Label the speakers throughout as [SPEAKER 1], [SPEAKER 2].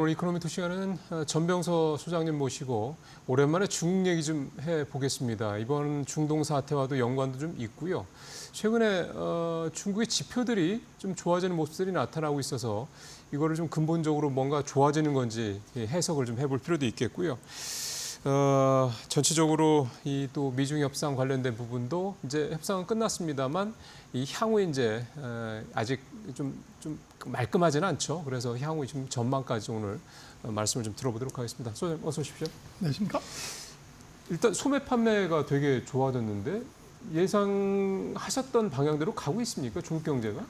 [SPEAKER 1] 오늘 이코노미 2시간은 전병서 소장님 모시고 오랜만에 중국 얘기 좀 해보겠습니다. 이번 중동 사태와도 연관도 좀 있고요. 최근에 중국의 지표들이 좀 좋아지는 모습들이 나타나고 있어서 이거를 좀 근본적으로 뭔가 좋아지는 건지 해석을 좀 해볼 필요도 있겠고요. 전체적으로 이 또 미중 협상 관련된 부분도 이제 협상은 끝났습니다만 이 향후 이제 아직 좀 말끔하지는 않죠. 그래서 향후 좀 전망까지 오늘 말씀을 좀 들어보도록 하겠습니다. 소장님 어서 오십시오.
[SPEAKER 2] 안녕하십니까?
[SPEAKER 1] 일단 소매 판매가 되게 좋아졌는데 예상하셨던 방향대로 가고 있습니까? 중국 경제가?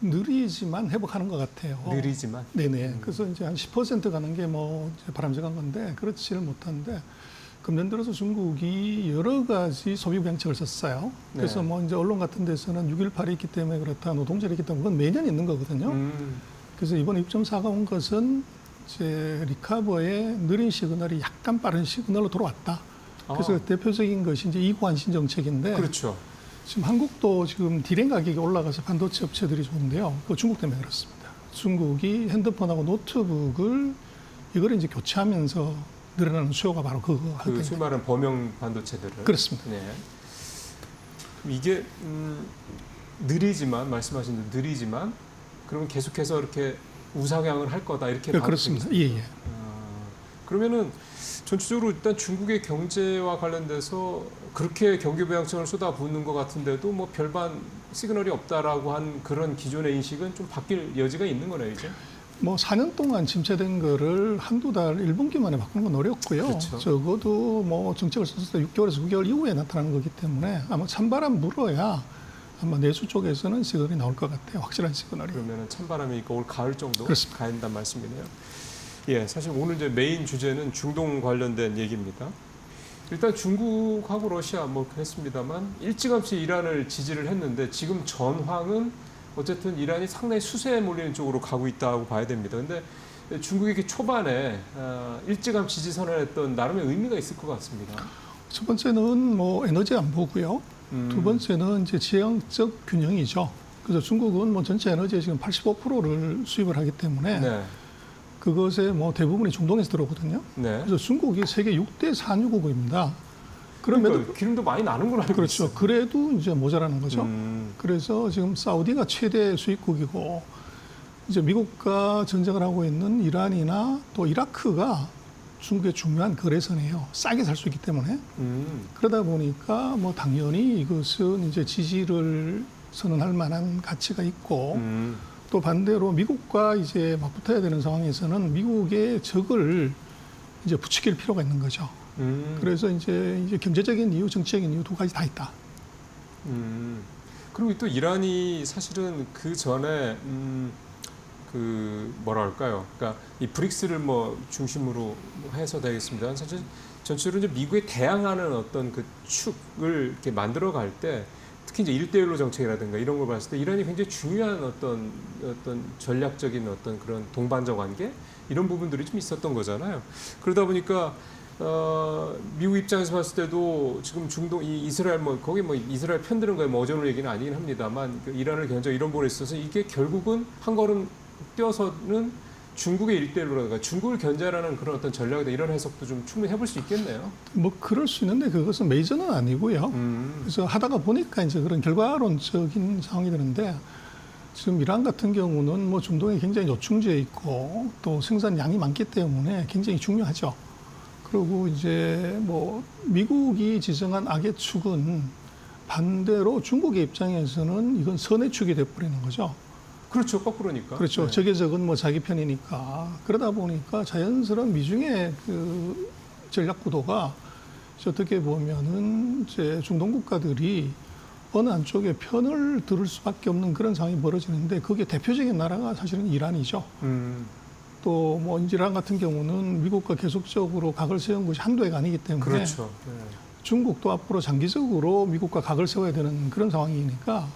[SPEAKER 2] 느리지만 회복하는 것 같아요.
[SPEAKER 1] 느리지만?
[SPEAKER 2] 네네. 그래서 이제 한 10% 가는 게 뭐 바람직한 건데 그렇지를 못한데 금년 들어서 중국이 여러 가지 소비 정책을 썼어요. 그래서 뭐 이제 언론 같은 데서는 6.18이 있기 때문에 그렇다, 노동절이 있기 때문에 그건 매년 있는 거거든요. 그래서 이번에 6.4가 온 것은 이제 리카버의 느린 시그널이 약간 빠른 시그널로 돌아왔다. 그래서 대표적인 것이 이제 이구안신 정책인데.
[SPEAKER 1] 그렇죠.
[SPEAKER 2] 지금 한국도 지금 디램 가격이 올라가서 반도체 업체들이 좋은데요. 그거 중국 때문에 그렇습니다. 중국이 핸드폰하고 노트북을 이걸 이제 교체하면서 늘어나는 수요가 바로 그거 할
[SPEAKER 1] 그
[SPEAKER 2] 텐데.
[SPEAKER 1] 소위 말하는 범용 반도체들을.
[SPEAKER 2] 그렇습니다.
[SPEAKER 1] 네. 이게 느리지만 말씀하신 대로 느리지만 그러면 계속해서 이렇게 우상향을 할 거다 이렇게 봐도
[SPEAKER 2] 그렇습니다.
[SPEAKER 1] 되겠습니다.
[SPEAKER 2] 예.
[SPEAKER 1] 그러면은 전체적으로 일단 중국의 경제와 관련돼서 그렇게 경기 부양책을 쏟아붓는 것 같은데도 뭐 별반 시그널이 없다라고 한 그런 기존의 인식은 좀 바뀔 여지가 있는 거네요, 이제.
[SPEAKER 2] 뭐 4년 동안 침체된 거를 한두 달, 1분기 만에 바꾸는 건 어렵고요.
[SPEAKER 1] 그렇죠.
[SPEAKER 2] 적어도 뭐 정책을 썼을 때 6개월에서 9개월 이후에 나타나는 거기 때문에 아마 찬바람 불어야 아마 내수 쪽에서는 시그널이 나올 것 같아요. 확실한 시그널이.
[SPEAKER 1] 그러면은 찬바람이니까 올 가을 정도
[SPEAKER 2] 그렇습니다.
[SPEAKER 1] 가야 된다는 말씀이네요. 예, 사실 오늘 이제 메인 주제는 중동 관련된 얘기입니다. 일단 중국하고 러시아 뭐 했습니다만 일찌감치 이란을 지지를 했는데 지금 전황은 어쨌든 이란이 상당히 수세에 몰리는 쪽으로 가고 있다고 봐야 됩니다. 근데 중국이 초반에 일찌감치 지지 선언했던 나름의 의미가 있을 것 같습니다.
[SPEAKER 2] 첫 번째는 뭐 에너지 안보고요. 두 번째는 이제 지형적 균형이죠. 그래서 중국은 뭐 전체 에너지의 지금 85%를 수입을 하기 때문에
[SPEAKER 1] 네.
[SPEAKER 2] 그것의 뭐 대부분이 중동에서 들어오거든요.
[SPEAKER 1] 네.
[SPEAKER 2] 그래서 중국이 세계 6대 산유국입니다. 그럼에도
[SPEAKER 1] 그러니까 기름도 많이 나는 걸 알고
[SPEAKER 2] 그렇죠.
[SPEAKER 1] 있어요.
[SPEAKER 2] 그래도 이제 모자라는 거죠. 그래서 지금 사우디가 최대 수입국이고 이제 미국과 전쟁을 하고 있는 이란이나 또 이라크가 중국의 중요한 거래선이에요. 싸게 살 수 있기 때문에. 그러다 보니까 뭐 당연히 이것은 이제 지지를 선언할 만한 가치가 있고 또 반대로 미국과 이제 막 붙어야 되는 상황에서는 미국의 적을 이제 부추길 필요가 있는 거죠. 그래서 이제 경제적인 이유, 정치적인 이유 두 가지 다 있다.
[SPEAKER 1] 그리고 또 이란이 사실은 그 전에 그 뭐랄까요? 그러니까 이 브릭스를 뭐 중심으로 해서 되겠습니다. 사실 전체적으로 이제 미국에 대항하는 어떤 그 축을 이렇게 만들어 갈 때 특히 이제 1대1로 정책이라든가 이런 걸 봤을 때 이란이 굉장히 중요한 어떤 전략적인 어떤 그런 동반자 관계 이런 부분들이 좀 있었던 거잖아요. 그러다 보니까 미국 입장에서 봤을 때도 지금 중동 이 이스라엘 뭐 거기 뭐 이스라엘 편드는 거에 뭐 어제오늘 얘기는 아니긴 합니다만 그 이란을 견제 이런 부분에 있어서 이게 결국은 한 걸음 뛰어서는 중국의 1대1로라든가 중국을 견제하라는 그런 어떤 전략이다 이런 해석도 좀 충분히 해볼 수 있겠네요.
[SPEAKER 2] 뭐 그럴 수 있는데 그것은 메이저는 아니고요. 그래서 하다가 보니까 이제 그런 결과론적인 상황이 되는데 지금 이란 같은 경우는 뭐 중동에 굉장히 요충지에 있고 또 생산량이 많기 때문에 굉장히 중요하죠. 그리고 이제 뭐 미국이 지정한 악의 축은 반대로 중국의 입장에서는 이건 선의 축이 돼버리는 거죠.
[SPEAKER 1] 그렇죠. 거꾸로니까.
[SPEAKER 2] 그렇죠.
[SPEAKER 1] 네.
[SPEAKER 2] 적의 적은 뭐 자기 편이니까. 그러다 보니까 자연스러운 미중의 그 전략 구도가 어떻게 보면은 이제 중동 국가들이 어느 한쪽에 편을 들을 수밖에 없는 그런 상황이 벌어지는데 그게 대표적인 나라가 사실은 이란이죠. 또 뭐 이란 같은 경우는 미국과 계속적으로 각을 세운 것이 한두 해가 아니기 때문에
[SPEAKER 1] 그렇죠. 네.
[SPEAKER 2] 중국도 앞으로 장기적으로 미국과 각을 세워야 되는 그런 상황이니까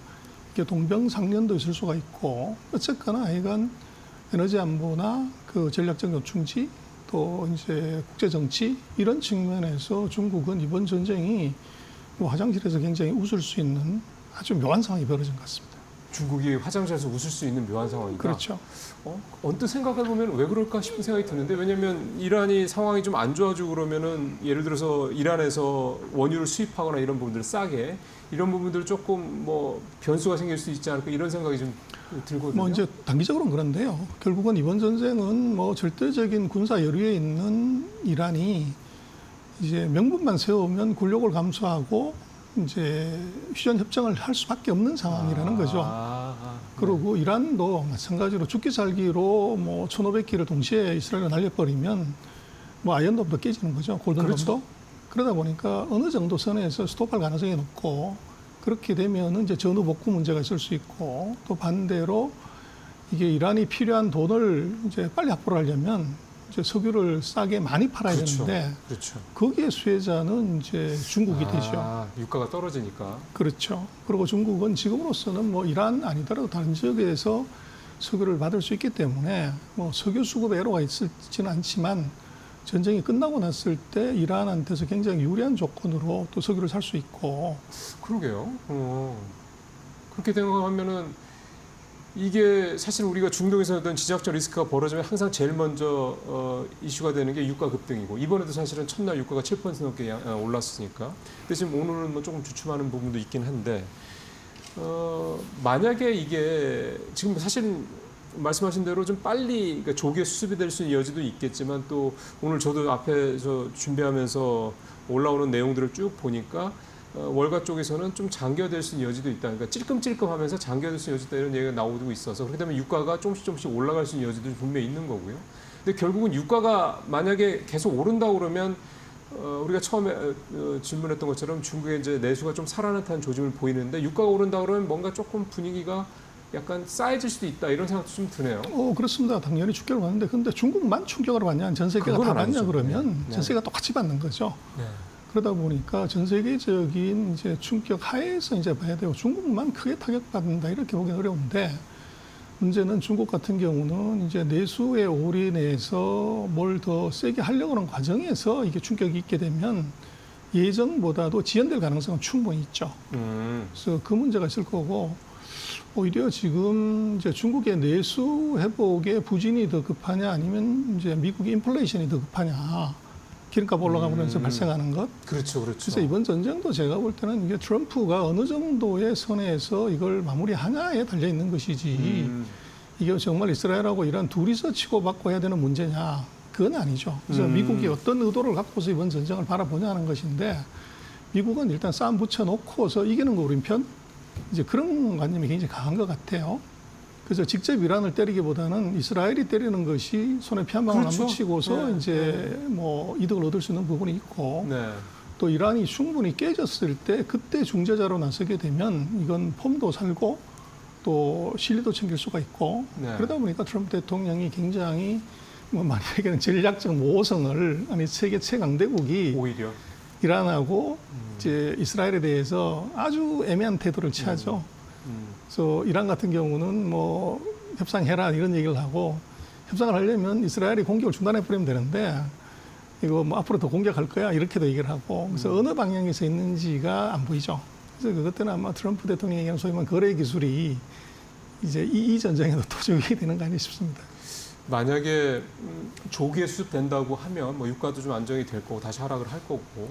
[SPEAKER 2] 이게 동병상련도 있을 수가 있고 어쨌거나 하여간 에너지 안보나 그 전략적 요충지 또 이제 국제 정치 이런 측면에서 중국은 이번 전쟁이 뭐 화장실에서 굉장히 웃을 수 있는 아주 묘한 상황이 벌어진 것 같습니다.
[SPEAKER 1] 중국이 화장실에서 웃을 수 있는 묘한 상황이다.
[SPEAKER 2] 그렇죠.
[SPEAKER 1] 언뜻 생각해 보면 왜 그럴까 싶은 생각이 드는데 왜냐하면 이란이 상황이 좀 안 좋아지고 그러면은 예를 들어서 이란에서 원유를 수입하거나 이런 부분들을 싸게 이런 부분들 조금 뭐 변수가 생길 수 있지 않을까 이런 생각이 좀 들거든요.
[SPEAKER 2] 뭐 이제 단기적으로는 그런데요. 결국은 이번 전쟁은 뭐 절대적인 군사 여유에 있는 이란이 이제 명분만 세우면 굴욕을 감수하고 이제 휴전 협정을 할 수밖에 없는 상황이라는 거죠. 그리고 이란도 마찬가지로 죽기 살기로 뭐 1,500기를 동시에 이스라엘로 날려버리면 뭐 아이언돔도 깨지는 거죠. 골든돔도.
[SPEAKER 1] 그렇죠.
[SPEAKER 2] 그러다 보니까 어느 정도 선에서 스톱할 가능성이 높고 그렇게 되면 이제 전후 복구 문제가 있을 수 있고 또 반대로 이게 이란이 필요한 돈을 이제 빨리 확보를 하려면 이제 석유를 싸게 많이 팔아야
[SPEAKER 1] 그렇죠.
[SPEAKER 2] 되는데
[SPEAKER 1] 그렇죠.
[SPEAKER 2] 거기에 수혜자는 이제 중국이 되죠.
[SPEAKER 1] 유가가 떨어지니까.
[SPEAKER 2] 그렇죠. 그리고 중국은 지금으로서는 뭐 이란 아니더라도 다른 지역에서 석유를 받을 수 있기 때문에 뭐 석유 수급에 애로가 있지는 않지만 전쟁이 끝나고 났을 때 이란한테서 굉장히 유리한 조건으로 또 석유를 살 수 있고.
[SPEAKER 1] 그러게요. 그렇게 생각하면은 이게 사실 우리가 중동에서 어떤 지정학적 리스크가 벌어지면 항상 제일 먼저 이슈가 되는 게 유가 급등이고 이번에도 사실은 첫날 유가가 7% 넘게 올랐으니까. 근데 지금 오늘은 뭐 조금 주춤하는 부분도 있긴 한데 만약에 이게 지금 사실 말씀하신 대로 좀 빨리 그러니까 조기에 수습이 될 수 있는 여지도 있겠지만 또 오늘 저도 앞에서 준비하면서 올라오는 내용들을 쭉 보니까 월가 쪽에서는 좀 장기화될 수 있는 여지도 있다. 그러니까 찔끔찔끔하면서 장기화될 수 있는 여지도 있다 이런 얘기가 나오고 있어서 그렇게 되면 유가가 조금씩 올라갈 수 있는 여지도 분명히 있는 거고요. 근데 결국은 유가가 만약에 계속 오른다고 그러면 우리가 처음에 질문했던 것처럼 중국의 이제 내수가 좀 살아나는 듯한 조짐을 보이는데 유가가 오른다 그러면 뭔가 조금 분위기가 약간 싸해질 수도 있다 이런 생각도 좀 드네요.
[SPEAKER 2] 그렇습니다. 당연히 충격을 받는데 근데 중국만 충격을 받냐 전 세계가 다 받냐 그러면 전 세계가 똑같이 받는 거죠.
[SPEAKER 1] 네.
[SPEAKER 2] 그러다 보니까 전 세계적인 이제 충격 하에서 이제 봐야 되고 중국만 크게 타격받는다 이렇게 보기 어려운데 문제는 중국 같은 경우는 이제 내수에 올인해서 뭘 더 세게 하려고 하는 과정에서 이게 충격이 있게 되면 예정보다도 지연될 가능성은 충분히 있죠. 그래서 그 문제가 있을 거고 오히려 지금 이제 중국의 내수 회복에 부진이 더 급하냐 아니면 이제 미국의 인플레이션이 더 급하냐. 기름값 올라가면서 발생하는 것.
[SPEAKER 1] 그렇죠, 그렇죠.
[SPEAKER 2] 그래서 이번 전쟁도 제가 볼 때는 이게 트럼프가 어느 정도의 선에서 이걸 마무리하냐에 달려 있는 것이지. 이게 정말 이스라엘하고 이란 둘이서 치고받고 해야 되는 문제냐? 그건 아니죠. 그래서 미국이 어떤 의도를 갖고서 이번 전쟁을 바라보냐는 것인데 미국은 일단 싸움 붙여놓고서 이기는 거 우린 편. 이제 그런 관념이 굉장히 강한 것 같아요. 그래서 직접 이란을 때리기보다는 이스라엘이 때리는 것이 손에 피 한 방울
[SPEAKER 1] 그렇죠.
[SPEAKER 2] 안 묻히고서
[SPEAKER 1] 네.
[SPEAKER 2] 이제 뭐 이득을 얻을 수 있는 부분이 있고
[SPEAKER 1] 네.
[SPEAKER 2] 또 이란이 충분히 깨졌을 때 그때 중재자로 나서게 되면 이건 폼도 살고 또 실리도 챙길 수가 있고
[SPEAKER 1] 네.
[SPEAKER 2] 그러다 보니까 트럼프 대통령이 굉장히 뭐 많이 얘기하는 전략적 모호성을 아니 세계 최강대국이
[SPEAKER 1] 오히려
[SPEAKER 2] 이란하고 이제 이스라엘에 대해서 아주 애매한 태도를 취하죠. 그래서 이란 같은 경우는 뭐 협상해라 이런 얘기를 하고 협상을 하려면 이스라엘이 공격을 중단해버리면 되는데 이거 뭐 앞으로 더 공격할 거야 이렇게도 얘기를 하고 그래서 어느 방향에서 있는지가 안 보이죠. 그래서 그것들은 아마 트럼프 대통령이 얘기하는 소위 말하는 거래 기술이 이제 이 전쟁에도 도적이 되는 거 아니냐 싶습니다.
[SPEAKER 1] 만약에 조기에 수습된다고 하면 뭐 유가도 좀 안정이 될 거고 다시 하락을 할 거고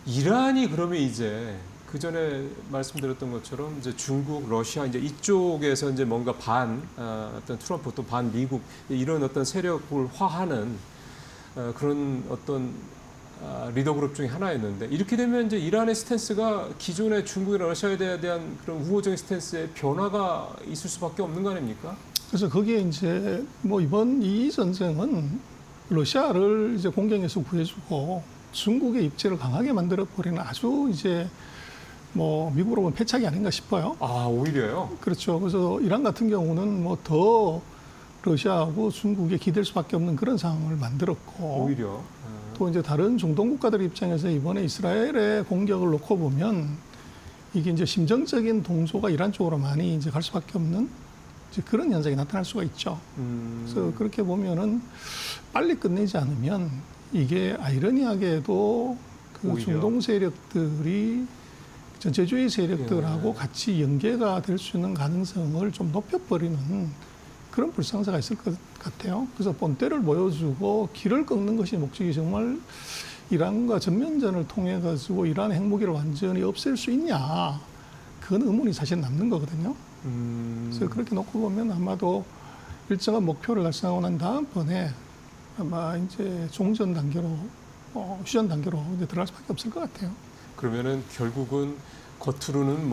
[SPEAKER 1] 이란이 그러면 이제 그 전에 말씀드렸던 것처럼 이제 중국, 러시아 이제 이쪽에서 이제 뭔가 어떤 트럼프 또 반 미국 이런 어떤 세력을 화하는 그런 어떤 리더 그룹 중에 하나였는데 이렇게 되면 이제 이란의 스탠스가 기존의 중국이나 러시아에 대한 그런 우호적인 스탠스에 변화가 있을 수밖에 없는 거 아닙니까?
[SPEAKER 2] 그래서 거기에 이제 뭐 이번 이 전쟁은 러시아를 이제 공격에서 구해주고 중국의 입지를 강하게 만들어 버리는 아주 이제 뭐 미국으로 보면 패착이 아닌가 싶어요.
[SPEAKER 1] 오히려요?
[SPEAKER 2] 그렇죠. 그래서 이란 같은 경우는 뭐 더 러시아하고 중국에 기댈 수밖에 없는 그런 상황을 만들었고
[SPEAKER 1] 오히려
[SPEAKER 2] 또 이제 다른 중동 국가들 입장에서 이번에 이스라엘의 공격을 놓고 보면 이게 이제 심정적인 동조가 이란 쪽으로 많이 이제 갈 수밖에 없는 이제 그런 현상이 나타날 수가 있죠. 그래서 그렇게 보면은 빨리 끝내지 않으면 이게 아이러니하게도 그
[SPEAKER 1] 오히려.
[SPEAKER 2] 중동 세력들이 전체주의 세력들하고
[SPEAKER 1] 예.
[SPEAKER 2] 같이 연계가 될 수 있는 가능성을 좀 높여버리는 그런 불상사가 있을 것 같아요. 그래서 본때를 보여주고 길을 꺾는 것이 목적이 정말 이란과 전면전을 통해 가지고 이란의 핵무기를 완전히 없앨 수 있냐? 그건 의문이 사실 남는 거거든요. 그래서 그렇게 놓고 보면 아마도 일정한 목표를 달성하고 난 다음번에 아마 이제 종전 단계로 휴전 단계로 이제 들어갈 수밖에 없을 것 같아요.
[SPEAKER 1] 그러면은 결국은 겉으로는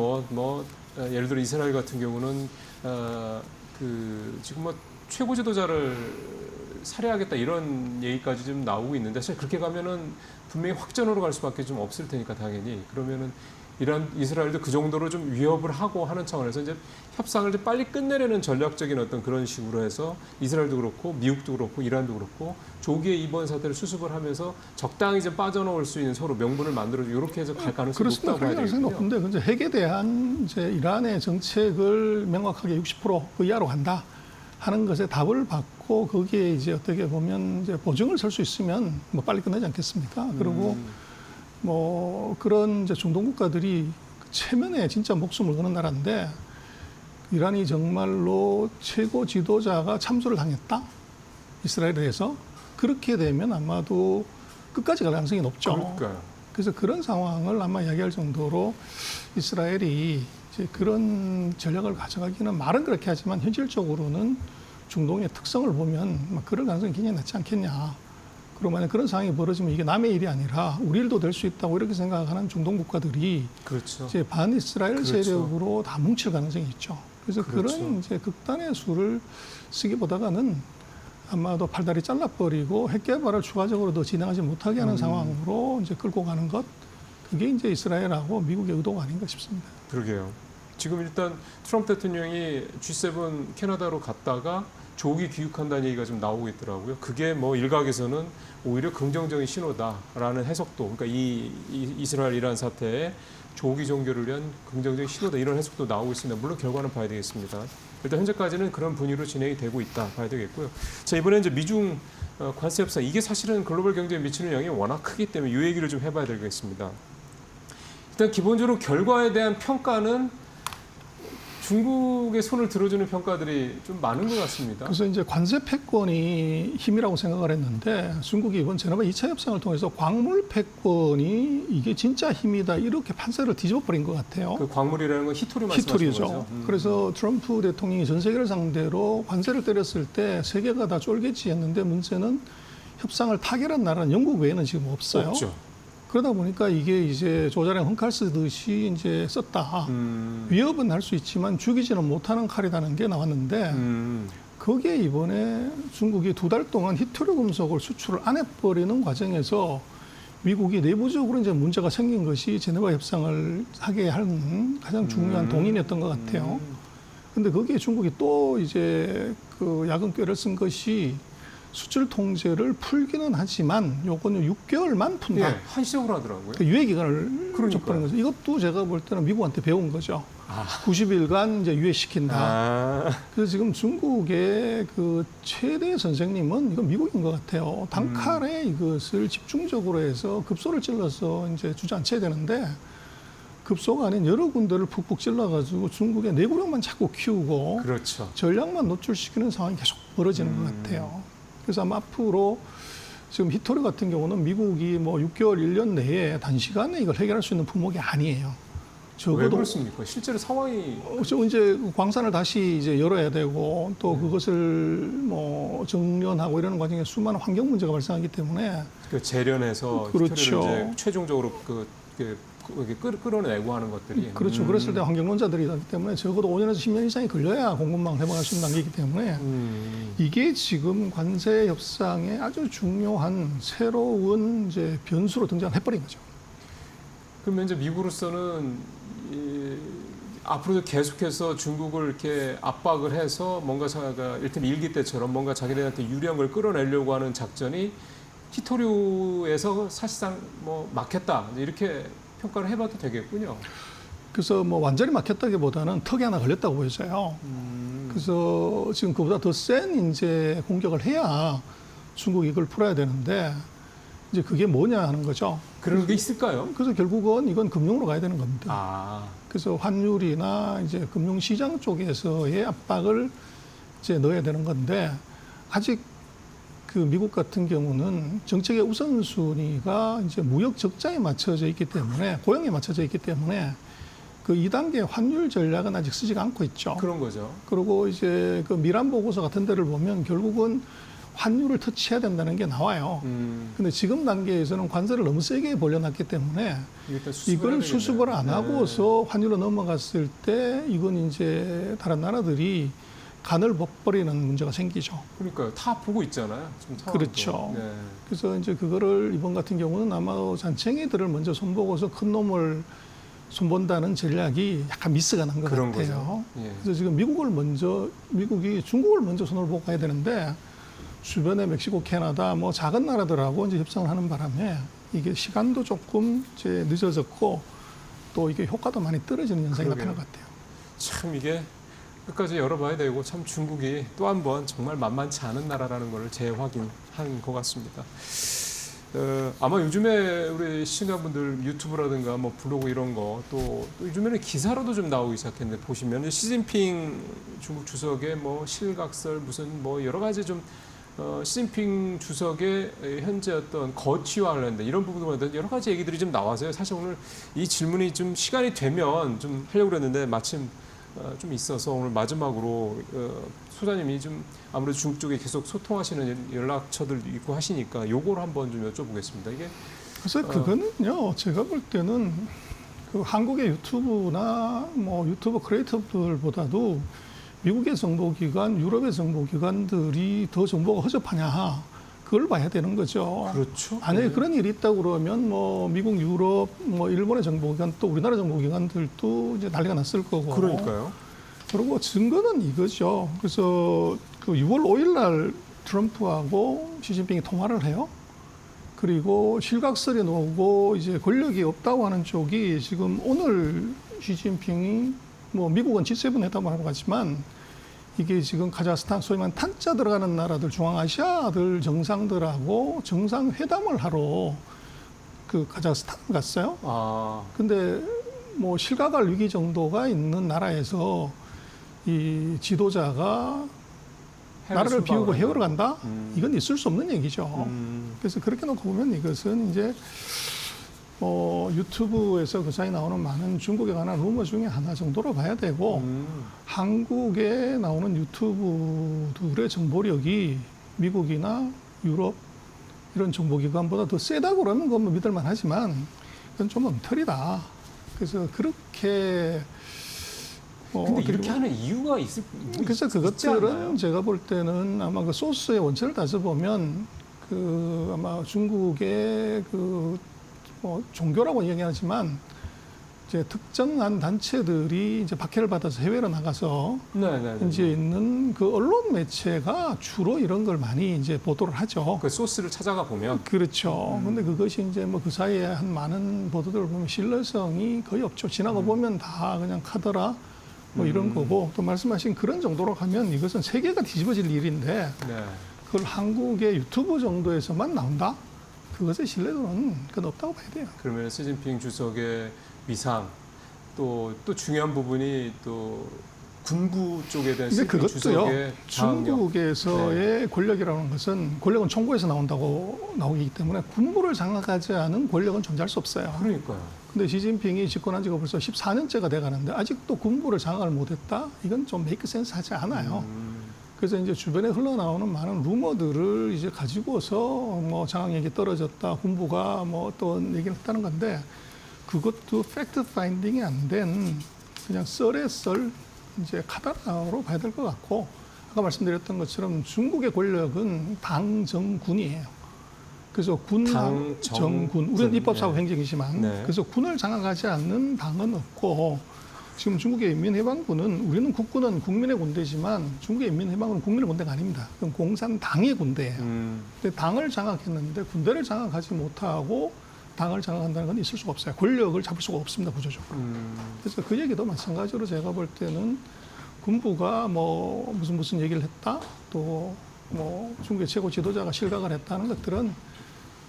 [SPEAKER 1] 예를 들어 이스라엘 같은 경우는 지금 최고 지도자를 살해하겠다 이런 얘기까지 좀 나오고 있는데 사실 그렇게 가면은 분명히 확전으로 갈 수밖에 좀 없을 테니까 당연히 그러면은 이스라엘도 그 정도로 좀 위협을 하고 하는 차원에서 이제 협상을 좀 빨리 끝내려는 전략적인 어떤 그런 식으로 해서 이스라엘도 그렇고 미국도 그렇고 이란도 그렇고 조기에 이번 사태를 수습을 하면서 적당히 좀 빠져나올 수 있는 서로 명분을 만들어주고 이렇게 해서 갈 가능성이 높다고 봐야 되겠군요.
[SPEAKER 2] 높은데 근데 핵에 대한 이제 이란의 정책을 명확하게 60% 이하로 간다 하는 것에 답을 받고 거기에 이제 어떻게 보면 이제 보증을 설 수 있으면 뭐 빨리 끝나지 않겠습니까? 그리고 뭐 그런 이제 중동 국가들이 체면에 진짜 목숨을 거는 나라인데 이란이 정말로 최고 지도자가 참수를 당했다 이스라엘에 대해서 그렇게 되면 아마도 끝까지 갈 가능성이 높죠.
[SPEAKER 1] 그러니까요.
[SPEAKER 2] 그래서 그런 상황을 아마 이야기할 정도로 이스라엘이 이제 그런 전략을 가져가기는 말은 그렇게 하지만 현실적으로는 중동의 특성을 보면 막 그럴 가능성이 굉장히 낮지 않겠냐. 그리고 만약 그런 상황이 벌어지면 이게 남의 일이 아니라 우리 일도 될 수 있다고 이렇게 생각하는 중동 국가들이
[SPEAKER 1] 그렇죠.
[SPEAKER 2] 이제 반이스라엘
[SPEAKER 1] 그렇죠.
[SPEAKER 2] 세력으로 다 뭉칠 가능성이 있죠. 그래서
[SPEAKER 1] 그렇죠.
[SPEAKER 2] 그런 이제 극단의 수를 쓰기보다는 아마도 팔다리 잘라버리고 핵 개발을 추가적으로 더 진행하지 못하게 하는 상황으로 이제 끌고 가는 것 그게 이제 이스라엘하고 미국의 의도가 아닌가 싶습니다.
[SPEAKER 1] 그러게요. 지금 일단 트럼프 대통령이 G7 캐나다로 갔다가 조기 귀국한다는 얘기가 좀 나오고 있더라고요. 그게 뭐 일각에서는 오히려 긍정적인 신호다라는 해석도, 그러니까 이 이스라엘 이란 사태에 조기 종결을 위한 긍정적인 신호다 이런 해석도 나오고 있습니다. 물론 결과는 봐야 되겠습니다. 일단 현재까지는 그런 분위기로 진행이 되고 있다 봐야 되겠고요. 자, 이번에 이제 미중 관세 협상 이게 사실은 글로벌 경제에 미치는 영향이 워낙 크기 때문에 이 얘기를 좀 해봐야 되겠습니다. 일단 기본적으로 결과에 대한 평가는 중국의 손을 들어주는 평가들이 좀 많은 것 같습니다.
[SPEAKER 2] 그래서 이제 관세 패권이 힘이라고 생각을 했는데 중국이 이번 제네바 2차 협상을 통해서 광물 패권이 이게 진짜 힘이다 이렇게 판세를 뒤집어버린 것 같아요.
[SPEAKER 1] 그 광물이라는 건 히토리 말씀하시는
[SPEAKER 2] 히토리죠.
[SPEAKER 1] 거죠?
[SPEAKER 2] 그래서 트럼프 대통령이 전 세계를 상대로 관세를 때렸을 때 세계가 다 쫄겠지 했는데 문제는 협상을 타결한 나라는 영국 외에는 지금 없어요.
[SPEAKER 1] 없죠.
[SPEAKER 2] 그러다 보니까 이게 이제 조자령 헝칼 쓰듯이 이제 썼다. 위협은 할 수 있지만 죽이지는 못하는 칼이라는 게 나왔는데 거기에 이번에 중국이 2달 동안 히토리 금속을 수출을 안 해버리는 과정에서 미국이 내부적으로 이제 문제가 생긴 것이 제네바 협상을 하게 하는 가장 중요한 동인이었던 것 같아요. 근데 거기에 중국이 또 이제 그 야근꾀를 쓴 것이 수출 통제를 풀기는 하지만 요거는 6개월만 푼다.
[SPEAKER 1] 예, 한시적으로 하더라고요.
[SPEAKER 2] 그 유예 기간을
[SPEAKER 1] 그러니까요.
[SPEAKER 2] 줘버린 거죠. 이것도 제가 볼 때는 미국한테 배운 거죠. 90일간 이제 유예시킨다. 그래서 지금 중국의 그 최대 선생님은 이건 미국인 것 같아요. 단칼에 이것을 집중적으로 해서 급소를 찔러서 이제 주저앉혀야 되는데 급소가 아닌 여러 군데를 푹푹 찔러가지고 중국의 내구력만 자꾸 키우고
[SPEAKER 1] 그렇죠.
[SPEAKER 2] 전략만 노출시키는 상황이 계속 벌어지는 것 같아요. 그래서 아마 앞으로 지금 히토리 같은 경우는 미국이 뭐 6개월, 1년 내에 단시간에 이걸 해결할 수 있는 품목이 아니에요.
[SPEAKER 1] 왜
[SPEAKER 2] 적어도
[SPEAKER 1] 그렇습니까? 실제로 상황이
[SPEAKER 2] 이제 광산을 다시 이제 열어야 되고 또 그것을 뭐 정련하고 이러는 과정에 수많은 환경 문제가 발생하기 때문에
[SPEAKER 1] 그 재련해서
[SPEAKER 2] 그렇죠.
[SPEAKER 1] 히토리를 이제 최종적으로 끌어내고 하는 것들이
[SPEAKER 2] 그렇죠. 그랬을 때 환경론자들이기 때문에 적어도 5년에서 10년 이상이 걸려야 공급망을 회복할 수 있는 단계이기 때문에 이게 지금 관세 협상의 아주 중요한 새로운 이제 변수로 등장해버린 거죠.
[SPEAKER 1] 그러면 이제 미국으로서는 앞으로도 계속해서 중국을 이렇게 압박을 해서 뭔가 이를테면 일기 때처럼 뭔가 자기네한테 유리한 걸 끌어내려고 하는 작전이 히토류에서 사실상 뭐 막혔다 이렇게 평가를 해봐도 되겠군요.
[SPEAKER 2] 그래서 뭐 완전히 막혔다기보다는 턱이 하나 걸렸다고 보여져요. 그래서 지금 그보다 더 센 이제 공격을 해야 중국이 이걸 풀어야 되는데 이제 그게 뭐냐 하는 거죠.
[SPEAKER 1] 그런 게 있을까요?
[SPEAKER 2] 그래서 결국은 이건 금융으로 가야 되는 겁니다.
[SPEAKER 1] 아,
[SPEAKER 2] 그래서 환율이나 이제 금융시장 쪽에서의 압박을 이제 넣어야 되는 건데 아직 그 미국 같은 경우는 정책의 우선순위가 이제 무역 적자에 맞춰져 있기 때문에 고용에 맞춰져 있기 때문에 그 2단계 환율 전략은 아직 쓰지가 않고 있죠.
[SPEAKER 1] 그런 거죠.
[SPEAKER 2] 그리고 이제 그 미란 보고서 같은 데를 보면 결국은 환율을 터치해야 된다는 게 나와요. 근데 지금 단계에서는 관세를 너무 세게 벌려놨기 때문에 이걸 수습을 안 하고서 환율로 넘어갔을 때 이건 이제 다른 나라들이 간을 벗버리는 문제가 생기죠.
[SPEAKER 1] 그러니까요. 다 보고 있잖아요. 지금 상황도.
[SPEAKER 2] 그렇죠.
[SPEAKER 1] 네.
[SPEAKER 2] 그래서 이제 그거를 이번 같은 경우는 아마도 잔챙이들을 먼저 손보고서 큰 놈을 손본다는 전략이 약간 미스가 난 것
[SPEAKER 1] 그런
[SPEAKER 2] 같아요.
[SPEAKER 1] 거죠. 예.
[SPEAKER 2] 그래서 지금 미국이 중국을 먼저 손을 보고 가야 되는데 주변에 멕시코, 캐나다 뭐 작은 나라들하고 이제 협상을 하는 바람에 이게 시간도 조금 이제 늦어졌고 또 이게 효과도 많이 떨어지는 현상이
[SPEAKER 1] 그러게요.
[SPEAKER 2] 나타난 것 같아요.
[SPEAKER 1] 참 이게 끝까지 열어봐야 되고 참 중국이 또 한 번 정말 만만치 않은 나라라는 걸 재확인한 것 같습니다. 아마 요즘에 우리 시청자분들 유튜브라든가 뭐 블로그 이런 거 또 요즘에는 기사로도 좀 나오기 시작했는데 보시면 시진핑 중국 주석의 뭐 실각설 무슨 뭐 여러 가지 좀 시진핑 주석의 현재 어떤 거취와 관련된 이런 부분과 관련된 여러 가지 얘기들이 좀 나와서요. 사실 오늘 이 질문이 좀 시간이 되면 좀 하려고 그랬는데 마침 좀 있어서 오늘 마지막으로 소장님이 좀 아무래도 중국 쪽에 계속 소통하시는 연락처들 있고 하시니까 요걸 한번 좀 여쭤보겠습니다. 이게
[SPEAKER 2] 그래서 그거는요, 제가 볼 때는 그 한국의 유튜브나 뭐 유튜브 크리에이터들보다도 미국의 정보기관, 유럽의 정보기관들이 더 정보가 허접하냐, 그걸 봐야 되는 거죠.
[SPEAKER 1] 그렇죠.
[SPEAKER 2] 만약에 그런 일이 있다고 그러면 뭐 미국, 유럽, 뭐 일본의 정보기관 또 우리나라 정보기관들도 이제 난리가 났을 거고.
[SPEAKER 1] 그러니까요.
[SPEAKER 2] 그리고 증거는 이거죠. 그래서 그 6월 5일 날 트럼프하고 시진핑이 통화를 해요. 그리고 실각설이 나오고 이제 권력이 없다고 하는 쪽이 지금 오늘 시진핑이 뭐 미국은 G7 했다고 하고 하지만 이게 지금 카자흐스탄 소위 말하는 탄자 들어가는 나라들 중앙아시아들 정상들하고 정상회담을 하러 그 카자흐스탄 갔어요.
[SPEAKER 1] 아,
[SPEAKER 2] 근데 뭐 실각할 위기 정도가 있는 나라에서 이 지도자가 나라를 비우고 해외로 간다? 이건 있을 수 없는 얘기죠. 그래서 그렇게 놓고 보면 이것은 이제 유튜브에서 그 사이 나오는 많은 중국에 관한 루머 중에 하나 정도로 봐야 되고 한국에 나오는 유튜브들의 정보력이 미국이나 유럽 이런 정보기관보다 더 세다고 그러면 그건 뭐 믿을만 하지만 그건 좀 엉터리다. 그래서 그렇게
[SPEAKER 1] 근데 이렇게 하는 이유가
[SPEAKER 2] 그래서 그것들은 제가 볼 때는 아마 그 소스의 원천을 따져보면 그 아마 중국의 그 종교라고 얘기하지만 이제 특정한 단체들이 이제 박해를 받아서 해외로 나가서 이제 있는 그 언론 매체가 주로 이런 걸 많이 이제 보도를 하죠.
[SPEAKER 1] 그 소스를 찾아가 보면
[SPEAKER 2] 그렇죠. 근데 그것이 이제 뭐 그 사이에 한 많은 보도들을 보면 신뢰성이 거의 없죠. 지나가 보면 다 그냥 카더라 뭐 이런 거고 또 말씀하신 그런 정도로 가면 이것은 세계가 뒤집어질 일인데 그걸 한국의 유튜브 정도에서만 나온다? 그것의 신뢰도는 그건 없다고 봐야 돼요.
[SPEAKER 1] 그러면 시진핑 주석의 위상 또 중요한 부분이 또 군부 쪽에 대한 시진핑 주석의
[SPEAKER 2] 중국에서의 권력이라는 것은 권력은 총구에서 나오기 때문에 군부를 장악하지 않은 권력은 존재할 수 없어요.
[SPEAKER 1] 그러니까요.
[SPEAKER 2] 근데 시진핑이 집권한 지가 벌써 14년째가 돼 가는데 아직도 군부를 장악을 못했다? 이건 좀 메이크 센스 하지 않아요. 그래서 이제 주변에 흘러나오는 많은 루머들을 이제 가지고서 뭐 장악 얘기 떨어졌다, 군부가 뭐 어떤 얘기를 했다는 건데 그것도 팩트 파인딩이 안 된 그냥 썰의 썰, 이제 카더라로 봐야 될 것 같고 아까 말씀드렸던 것처럼 중국의 권력은 당정군이에요. 그래서 정군, 우리는 입법사고 행정이지만 그래서 군을 장악하지 않는 당은 없고 지금 중국의 인민해방군은 우리는 국군은 국민의 군대지만 중국의 인민해방군은 국민의 군대가 아닙니다. 그건 공산당의 군대예요. 근데 당을 장악했는데 군대를 장악하지 못하고 당을 장악한다는 건 있을 수가 없어요. 권력을 잡을 수가 없습니다, 구조적으로. 그래서 그 얘기도 마찬가지로 제가 볼 때는 군부가 뭐 무슨 얘기를 했다, 또 뭐 중국의 최고 지도자가 실각을 했다는 것들은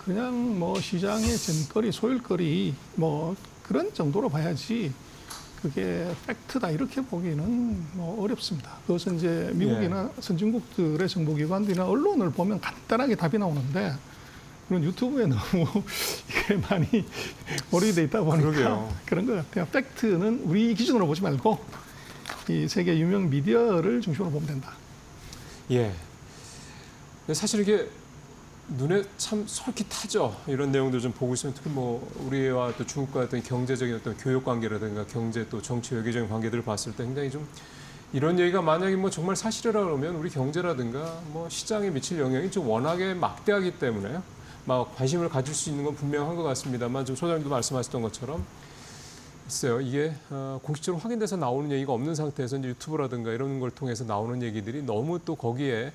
[SPEAKER 2] 그냥 뭐 시장의 전거리, 소일거리 뭐 그런 정도로 봐야지 그게 팩트다 이렇게 보기는 뭐 어렵습니다. 그것은 이제 미국이나 선진국들의 정보기관들이나 언론을 보면 간단하게 답이 나오는데 그런 유튜브에 너무 이게 많이 몰입이 돼 있다 보니까
[SPEAKER 1] 그러게요.
[SPEAKER 2] 그런 것 같아요. 팩트는 우리 기준으로 보지 말고 이 세계 유명 미디어를 중심으로 보면 된다.
[SPEAKER 1] 예. 근데 사실 이게 눈에 참 솔깃하죠. 이런 내용들 좀 보고 있으면 특히 뭐 우리와 또 중국과 어떤 경제적인 어떤 교역 관계라든가 경제 또 정치 외교적인 관계들을 봤을 때 굉장히 좀 이런 얘기가 만약에 뭐 정말 사실이라 그러면 우리 경제라든가 뭐 시장에 미칠 영향이 좀 워낙에 막대하기 때문에 막 관심을 가질 수 있는 건 분명한 것 같습니다만 좀 소장님도 말씀하셨던 것처럼 글쎄요 이게 공식적으로 확인돼서 나오는 얘기가 없는 상태에서 이제 유튜브라든가 이런 걸 통해서 나오는 얘기들이 너무 또 거기에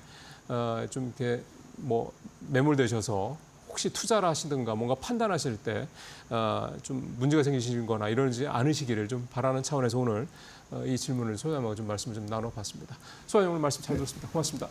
[SPEAKER 1] 좀 이렇게 뭐 매몰되셔서 혹시 투자를 하시든가 뭔가 판단하실 때 좀 문제가 생기시거나 이러지 않으시기를 좀 바라는 차원에서 오늘 이 질문을 소장님하고 좀 말씀을 좀 나눠봤습니다. 소장님 오늘 말씀 잘 들었습니다. 고맙습니다.